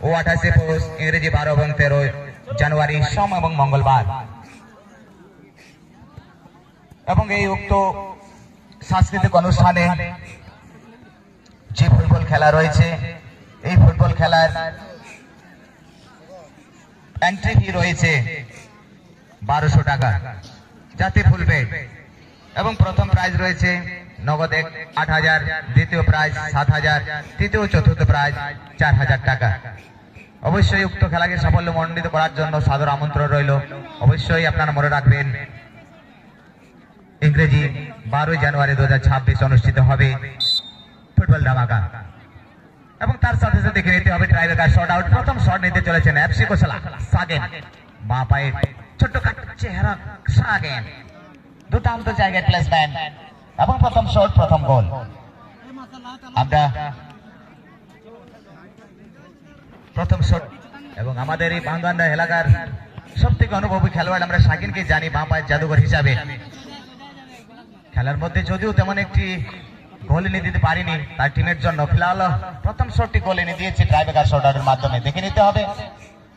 ও 28 পৌষ ইংরেজি 12 এবং 13 জানুয়ারি সোম এবং মঙ্গলবার। এবং এই উক্ত সাংস্কৃতিক অনুষ্ঠানে যে ফুটবল খেলা রয়েছে, এই ফুটবল খেলার এন্ট্রি ফি রয়েছে 1200 টাকা, যাতে ফুলবে। এবং প্রথম প্রাইজ রয়েছে নগদ 8000, দ্বিতীয় প্রাইজ 7000, তৃতীয় চতুর্থ প্রাইজ 4000 টাকা। অবশ্যই উক্ত খেলাকে সাফল্যমণ্ডিত করার জন্য সাদর আমন্ত্রণ রইল। অবশ্যই আপনারা মনে রাখবেন, ইংরেজি 12 জানুয়ারি 2026 অনুষ্ঠিত হবে ফুটবল ধামাকা। এবং তার সাথে সাথে দেখে নিতে হবে ট্রাইবেকার শট আউট। প্রথম শট নিতে চলেছেন এফসি কোশলা সাগেন, বাঁ পায়ে ছোট্ট চেহারা সাগেন, দুর্দান্ত জায়গায় প্লেসমেন্ট এবং প্রথম শট, প্রথম গোল। আমরা প্রথম শট এবং আমাদের এই বাঙ্গান্ডা এলাকার সব থেকে অনুভবী খেলোয়াড় আমরা শাকিনকে জানি বাঁ পায়ের জাদুঘর হিসাবে। খেলার মধ্যে যদিও তেমন একটি গোল এনে দিতে পারিনি তার টিমের জন্য, ফিলহাল প্রথম শটটি গোল এনে দিয়েছে ট্রাইবেকার শট আউটের মাধ্যমে। দেখে নিতে হবে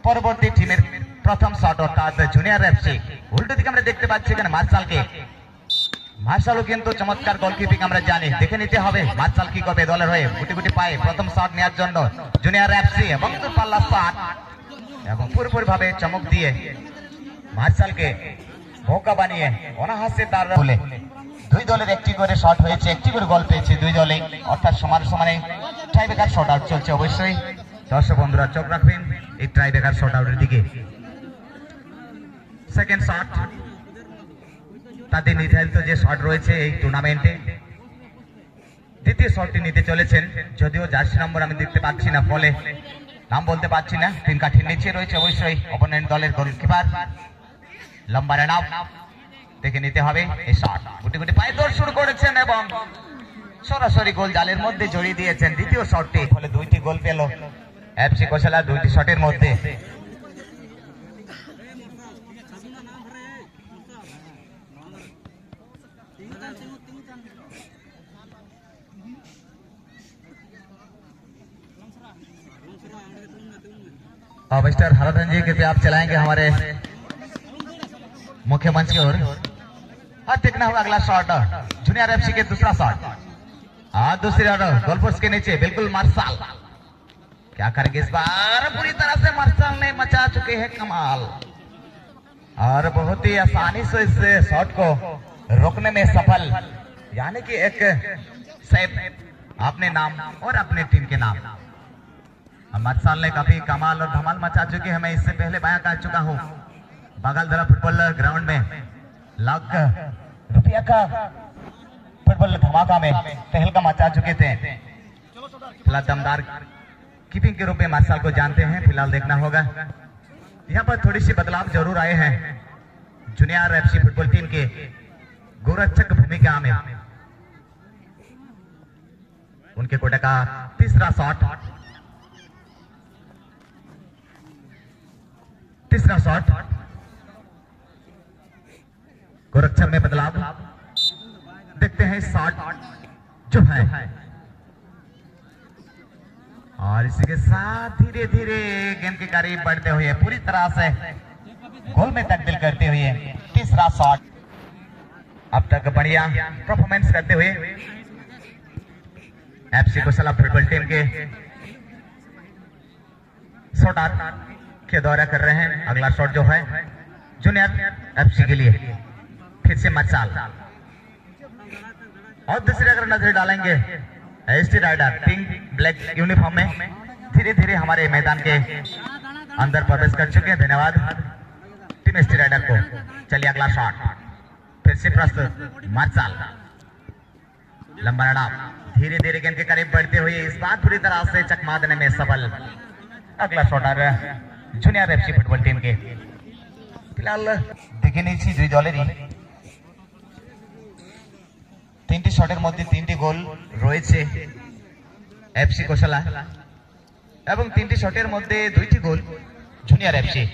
পরবর্তী টিমের প্রথম শট, অর্থাৎ জুনিয়র এফসি। উল্টো দিকে আমরা দেখতে পাচ্ছি এখানে মার্শালও কিন্তু চমৎকার গোলকিপিং আমরা জানি। দেখে নিতে হবে মার্শাল কি করবে দলের হয়ে। গুটি গুটি পায়ে প্রথম শট নেওয়ার জন্য জুনিয়র এফসি এবং পাল্লা শট, এবং পুরোপুরি ভাবে চমক দিয়ে মার্শালকে বোকা বানিয়ে অনাহাসে তার বলে দুই দলের একটি করে শট হয়েছে, একটি করে গোল পেয়েছে দুই দলে, অর্থাৎ সমান সমানে ট্রাইবেকার শট আউট চলছে। অবশ্যই দর্শক বন্ধুরা চোখ রাখবেন এই ট্রাইবেকার শট আউটের দিকে। সেকেন্ড শট, তাদের নির্ধারিত যে শট রয়েছে এই টুর্নামেন্টে, দ্বিতীয় শটটি নিতে চলেছেন। যদিও জার্সি নম্বর আমি দেখতে পাচ্ছি না, ফলে নাম বলতে পারছি না। তিন কাঠির নিচে রয়েছে অবশ্যই অপোনেন্ট দলের গোলকিপার লম্বা রানাপ। দেখে নিতে হবে এই শট, গুটি গুটি পায়ে দৌড় শুরু করেছেন এবং সরাসরি গোল জালের মধ্যে জড়িয়ে দিয়েছেন দ্বিতীয় শটটি, ফলে দুইটি গোল পেল এফসি কোশলা দুইটি শটের মধ্যে। मिस्टर हरधन जी के आप चलाएंगे हमारे मुख्य मंच की ओर। और देखना होगा अगला शॉट, जूनियर एफसी के दूसरा शॉट, दूसरी ऑर्डर गोल पोस्ट के नीचे बिल्कुल मार्शल क्या करेंगे इस बार। पूरी तरह से मार्शल ने मचा चुके हैं कमाल, और बहुत ही आसानी से इस शॉट को रोकने में सफल, यानी कि एक सेव अपने नाम और अपने टीम के नाम। मार्शल ने काफी कमाल और धमाल मचा चुके हैं। मैं इससे पहले बयां कर चुका हूं, बागलधरा फुटबॉल ग्राउंड में लाख रुपया का फुटबॉल धमाका में तहलका मचा चुके थे। फिलहाल दमदार कीपिंग के रूप में मार्शल को जानते हैं। फिलहाल देखना होगा यहाँ पर थोड़ी सी बदलाव जरूर आए हैं जूनियर एफसी फुटबॉल टीम के गोरक्षक भूमिका में। उनके कोटे का तीसरा शॉट, गोरक्षक में बदलाव देखते हैं। शॉट जो है और इसी के साथ धीरे धीरे गेंद के करीब बढ़ते हुए पूरी तरह से गोल में तब्दील करते हुए तीसरा शॉट। अब तक बढ़िया परफॉर्मेंस करते हुए एफसी कोशला फुटबॉल टीम के शॉटर के दौरा कर रहे हैं। अगला शॉट जो है जूनियर एफसी के लिए फिर से मचाल, और दूसरी अगर नजर डालेंगे ST rider pink black uniform में धीरे धीरे हमारे मैदान के अंदर प्रवेश कर चुके हैं। धन्यवाद टीम एसटी राइडर को। चलिए अगला शॉट फिर से प्रस्तुत, मचाल लंबा रन धीरे धीरे गेंद के करीब बढ़ते हुए इस बार पूरी तरह से चकमा देने में सफल। अगला शॉटर জুনিয়র এফসি ফুটবল টিমকে। ফিলহাল দেখে নিয়েছি দুই দলেরই তিনটি শটের মধ্যে তিনটি গোল রয়েছে এফসি কোশলা, এবং তিনটি শটের মধ্যে দুইটি গোল জুনিয়র এফসি।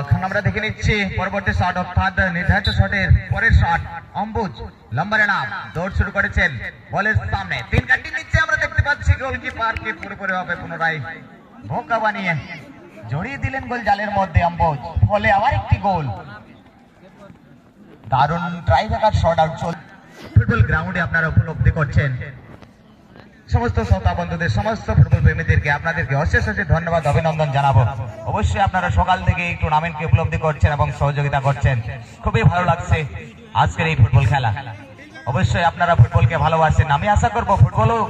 এখন আমরা দেখে নিচ্ছি পরবর্তী শট, অর্থাৎ নির্ধারিত শটের পরের শট, অম্বুজ লম্বা রান দৌড় শুরু করেছেন বলের সামনে 3 কাঠি নিচে আমরা দেখতে পাচ্ছি গোলকিপারকে পুরোপুরি ভাবে পুনরায় ধোঁকা বানিয়ে জড়িয়ে দিলেন গোল জালের মধ্যে অম্বুজ, ফলে আবার একটি গোল। দারুণ ট্রাইব্রেকার শট আউট চল ফুটবল গ্রাউন্ডে আপনারা উপলব্ধি করছেন। সমস্ত শ্রোতা বন্ধুদের, সমস্ত ফুটবল প্রেমীদেরকে আপনাদেরকে অশেষ অশেষ ধন্যবাদ, অভিনন্দন জানাবো। অবশ্যই আপনারা সকাল থেকে এই টুর্নামেন্টকে উপলব্ধি করছেন এবং সহযোগিতা করছেন, খুবই ভালো লাগছে আজকের এই ফুটবল খেলা। অবশ্যই আপনারা ফুটবলকে ভালোবাসেন, আমি আশা করব ফুটবলও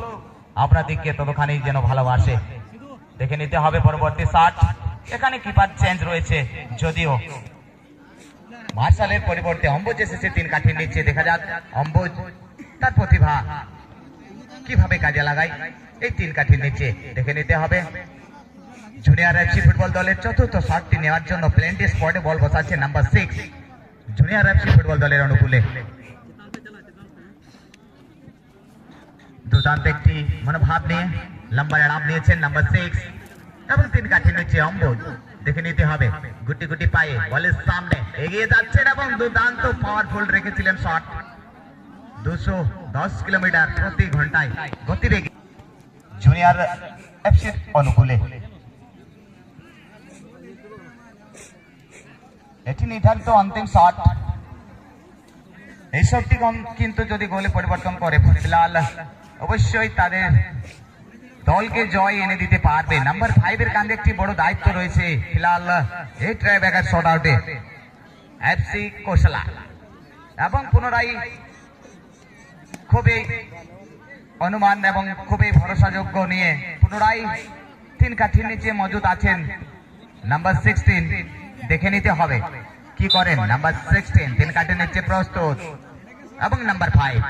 আপনাদেরকে ততখানি যেন ভালোবাসে। দেখে নিতে হবে পরবর্তী শট। এখানে কিপার চেঞ্জ রয়েছে, যদিও মার্শালের পরিবর্তে অম্বুজ এসেছে 3 কাঠির নিচে। দেখা যাক অম্বুজ তার প্রতিভা কিভাবে কাজে লাগায় এই 3 কাঠির নিচে। দেখে নিতে হবে জুনিয়র এফসি ফুটবল দলের চতুর্থ শটটি নেওয়ার জন্য প্লেন্টি স্পটে বল বসাচ্ছে নাম্বার 6 জুনিয়র এফসি ফুটবল দলের অনুকূলে। দুর্দান্ত একটি মনোভাব নিয়ে লম্বা রান নিয়েছেন নাম্বার 6 এবং 3 কাঠির নিচে অম্বুজ। দেখে নিতে হবে গুটি গুটি পায়ে বলের সামনে এগিয়ে যাচ্ছেন এবং দুর্দান্ত পাওয়ারফুল রেখেছিলেন শট। 210 কিলোমিটার প্রতি ঘন্টায় গতিবেগে জুনিয়র এফসির অনুকূলে। এটি নির্ধারিত অন্তিম শট। এই শটটি কিন্তু যদি গোলে পরিবর্তন করে ফিলহাল অবশ্যই তাদের দলকে জয় এনে দিতে পারবে। নাম্বার 5 এর কাঁধে একটি বড় দায়িত্ব রয়েছে ফিলহাল এই ট্রাইব্রেকার শট আউটে এফসি কোশলা, এবং পুনরায় খুবই অনুমান এবং খুবই ভরসাযোগ্য নিয়ে পুনরায় 3 কাঠির নিচে মজুদ আছেন নাম্বার 16। দেখে নিতে হবে কি করেন নাম্বার 16। 3 কাঠির নিচে প্রস্তুত এবং নাম্বার 5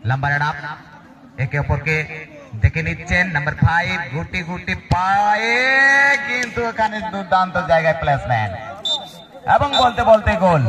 লম্বা রান একে অপরকে দেখে নিচ্ছেন। নাম্বার 5 গুটি গুটি পায়ে, কিন্তু এখানে দুর্দান্ত জায়গায় প্লেসমেন্ট এবং বলতে বলতে গোল।